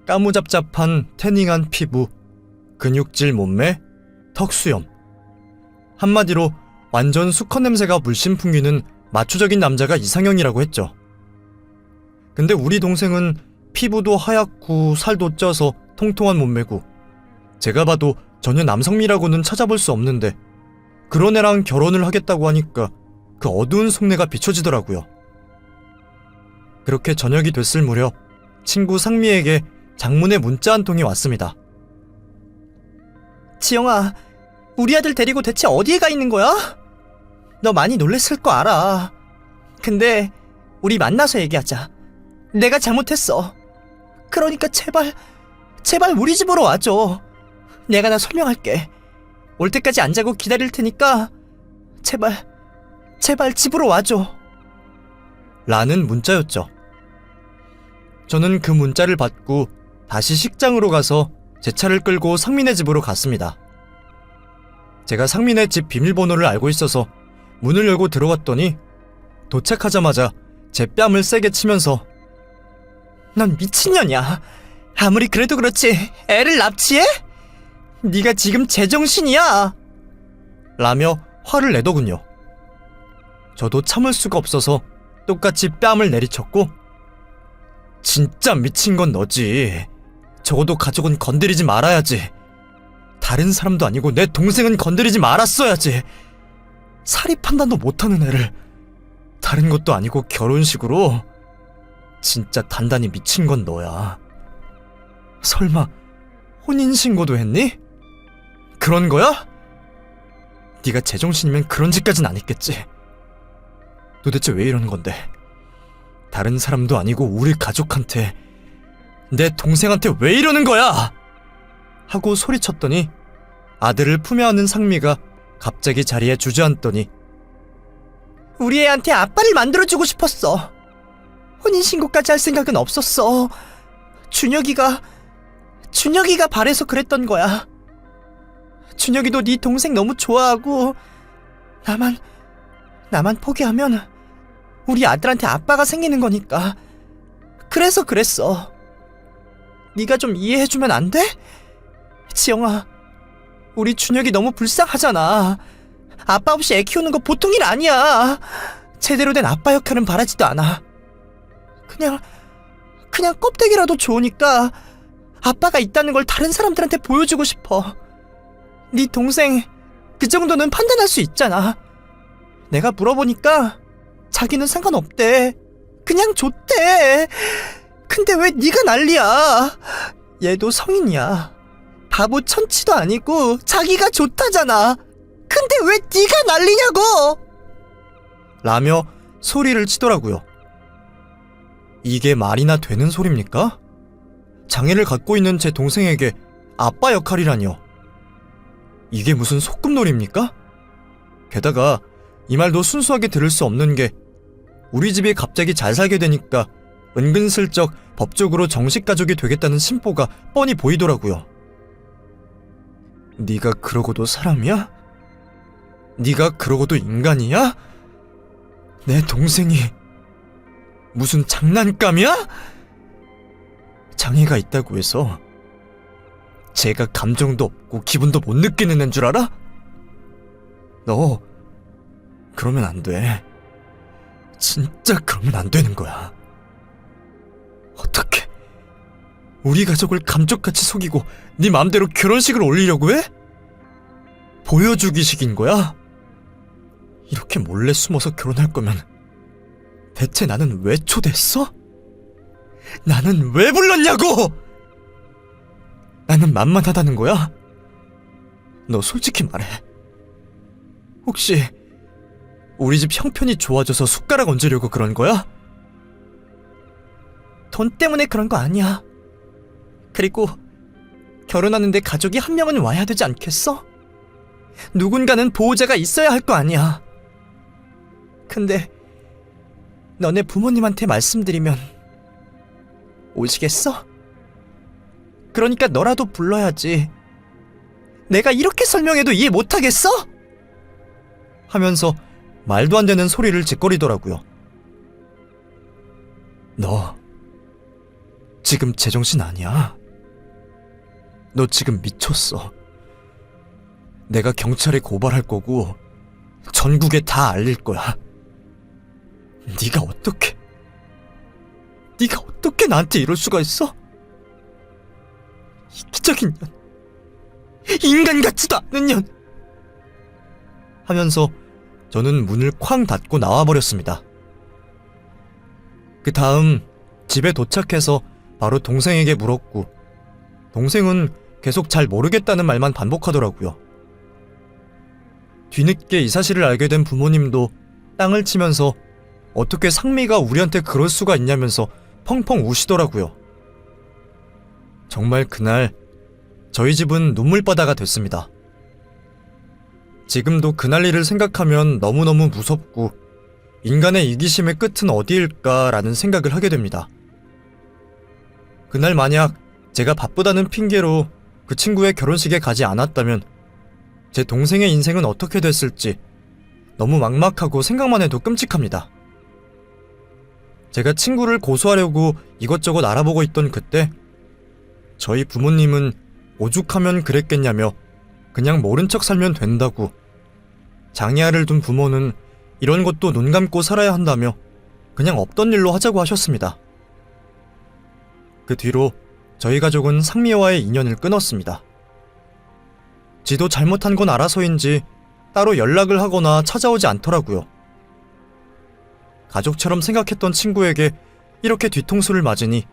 까무잡잡한 태닝한 피부, 근육질 몸매, 턱수염. 한마디로 완전 수컷 냄새가 물씬 풍기는 마초적인 남자가 이상형이라고 했죠. 근데 우리 동생은 피부도 하얗고 살도 쪄서 통통한 몸매고 제가 봐도 전혀 남성미라고는 찾아볼 수 없는데 그런 애랑 결혼을 하겠다고 하니까 그 어두운 속내가 비춰지더라고요. 그렇게 저녁이 됐을 무렵 친구 상미에게 장문의 문자 한 통이 왔습니다. 지영아, 우리 아들 데리고 대체 어디에 가 있는 거야? 너 많이 놀랬을 거 알아. 근데 우리 만나서 얘기하자. 내가 잘못했어. 그러니까 제발 우리 집으로 와줘. 내가 다 설명할게. 올 때까지 안 자고 기다릴 테니까 제발 집으로 와줘. 라는 문자였죠. 저는 그 문자를 받고 다시 식장으로 가서 제 차를 끌고 상민의 집으로 갔습니다. 제가 상민의 집 비밀번호를 알고 있어서 문을 열고 들어갔더니 도착하자마자 제 뺨을 세게 치면서 넌 미친년이야. 아무리 그래도 그렇지 애를 납치해? 네가 지금 제정신이야? 라며 화를 내더군요. 저도 참을 수가 없어서 똑같이 뺨을 내리쳤고 진짜 미친 건 너지. 적어도 가족은 건드리지 말아야지. 다른 사람도 아니고 내 동생은 건드리지 말았어야지. 사리 판단도 못하는 애를 다른 것도 아니고 결혼식으로. 진짜 단단히 미친 건 너야. 설마 혼인신고도 했니? 그런 거야? 네가 제정신이면 그런 짓까진 안 했겠지. 도대체 왜 이러는 건데? 다른 사람도 아니고 우리 가족한테, 내 동생한테 왜 이러는 거야? 하고 소리쳤더니 아들을 품에 안은 상미가 갑자기 자리에 주저앉더니 우리 애한테 아빠를 만들어주고 싶었어. 혼인신고까지 할 생각은 없었어. 준혁이가 바래서 그랬던 거야. 준혁이도 네 동생 너무 좋아하고 나만 포기하면 우리 아들한테 아빠가 생기는 거니까. 그래서 그랬어. 네가 좀 이해해주면 안 돼? 지영아, 우리 준혁이 너무 불쌍하잖아. 아빠 없이 애 키우는 거 보통 일 아니야. 제대로 된 아빠 역할은 바라지도 않아. 그냥 껍데기라도 좋으니까 아빠가 있다는 걸 다른 사람들한테 보여주고 싶어. 네 동생 그 정도는 판단할 수 있잖아. 내가 물어보니까 자기는 상관없대. 그냥 좋대. 근데 왜 네가 난리야? 얘도 성인이야. 바보 천치도 아니고 자기가 좋다잖아. 근데 왜 네가 난리냐고! 라며 소리를 치더라고요. 이게 말이나 되는 소립니까? 장애를 갖고 있는 제 동생에게 아빠 역할이라뇨. 이게 무슨 소꿉놀이입니까? 게다가 이 말도 순수하게 들을 수 없는 게 우리 집이 갑자기 잘 살게 되니까 은근슬쩍 법적으로 정식 가족이 되겠다는 심보가 뻔히 보이더라고요. 네가 그러고도 사람이야? 네가 그러고도 인간이야? 내 동생이 무슨 장난감이야? 장애가 있다고 해서 제가 감정도 없고 기분도 못 느끼는 애인 줄 알아? 너 그러면 안 돼. 진짜 그러면 안 되는 거야. 어떻게 우리 가족을 감쪽같이 속이고 네 맘대로 결혼식을 올리려고 해? 보여주기식인 거야? 이렇게 몰래 숨어서 결혼할 거면 대체 나는 왜 초대했어? 나는 왜 불렀냐고! 나는 만만하다는 거야? 너 솔직히 말해. 혹시 우리 집 형편이 좋아져서 숟가락 얹으려고 그런 거야? 돈 때문에 그런 거 아니야. 그리고 결혼하는데 가족이 한 명은 와야 되지 않겠어? 누군가는 보호자가 있어야 할 거 아니야. 근데 너네 부모님한테 말씀드리면 오시겠어? 그러니까 너라도 불러야지. 내가 이렇게 설명해도 이해 못하겠어? 하면서 말도 안 되는 소리를 짓거리더라고요. 너 지금 제정신 아니야? 너 지금 미쳤어. 내가 경찰에 고발할 거고 전국에 다 알릴 거야. 네가 어떻게 나한테 이럴 수가 있어? 이기적인 년, 인간 같지도 않은 년! 하면서 저는 문을 쾅 닫고 나와버렸습니다. 그 다음 집에 도착해서 바로 동생에게 물었고, 동생은 계속 잘 모르겠다는 말만 반복하더라고요. 뒤늦게 이 사실을 알게 된 부모님도 땅을 치면서 어떻게 상미가 우리한테 그럴 수가 있냐면서 펑펑 우시더라고요. 정말 그날 저희 집은 눈물바다가 됐습니다. 지금도 그날 일을 생각하면 너무너무 무섭고 인간의 이기심의 끝은 어디일까라는 생각을 하게 됩니다. 그날 만약 제가 바쁘다는 핑계로 그 친구의 결혼식에 가지 않았다면 제 동생의 인생은 어떻게 됐을지 너무 막막하고 생각만 해도 끔찍합니다. 제가 친구를 고소하려고 이것저것 알아보고 있던 그때 저희 부모님은 오죽하면 그랬겠냐며 그냥 모른 척 살면 된다고, 장애아를 둔 부모는 이런 것도 눈 감고 살아야 한다며 그냥 없던 일로 하자고 하셨습니다. 그 뒤로 저희 가족은 상미와의 인연을 끊었습니다. 지도 잘못한 건 알아서인지 따로 연락을 하거나 찾아오지 않더라고요. 가족처럼 생각했던 친구에게 이렇게 뒤통수를 맞으니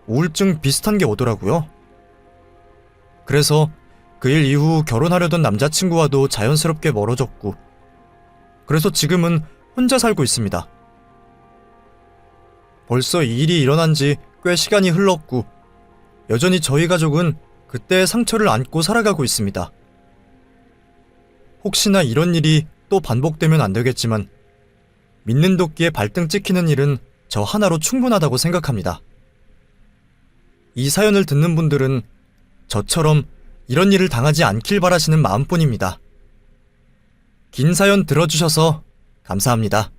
우울증 비슷한 게 오더라고요. 그래서 그 일 이후 결혼하려던 남자친구와도 자연스럽게 멀어졌고, 그래서 지금은 혼자 살고 있습니다. 벌써 이 일이 일어난 지 꽤 시간이 흘렀고 여전히 저희 가족은 그때의 상처를 안고 살아가고 있습니다. 혹시나 이런 일이 또 반복되면 안 되겠지만 믿는 도끼에 발등 찍히는 일은 저 하나로 충분하다고 생각합니다. 이 사연을 듣는 분들은 저처럼 이런 일을 당하지 않길 바라시는 마음뿐입니다. 긴 사연 들어주셔서 감사합니다.